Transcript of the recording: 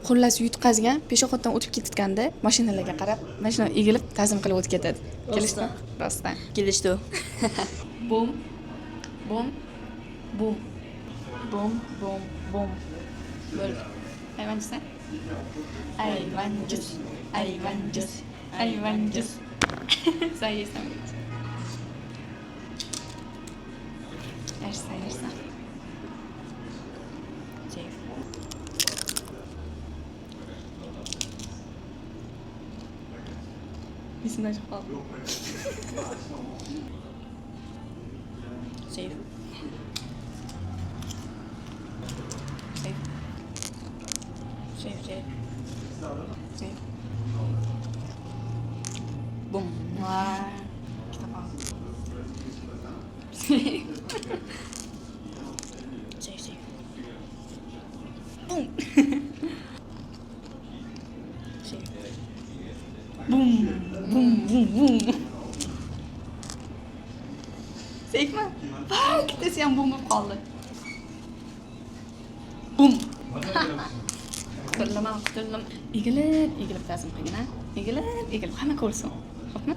Xullas yutqazgan peshobxonadan o'tib ketganda mashinalarga qarab, mashina egilib ta'zim qilib o'tib ketadi. Kelishdi? Rostdan. Kelishdi. Bum. Bum. Bum. Bum, bum, bum. Böyle. Hayvancısın. Hayvancız. Hayvancız. Hayvancız. Sen yersen. Yersen, yersen. Çek. Yüzünden çok fazla. Safe. Safe. Safe, safe. Safe. Bum. Vay. Kita apa? Safe. Safe, safe. Bum. Safe. Bum. Bum, bum, bum. Safe mi? Bak, ikkitasi ham bum bo'lib qoldi. Bum. Qutildim. Egilib, egilib ta'zim qilgin, ha? Egilib, egilib hamma ko'rsin. Xo'pmi?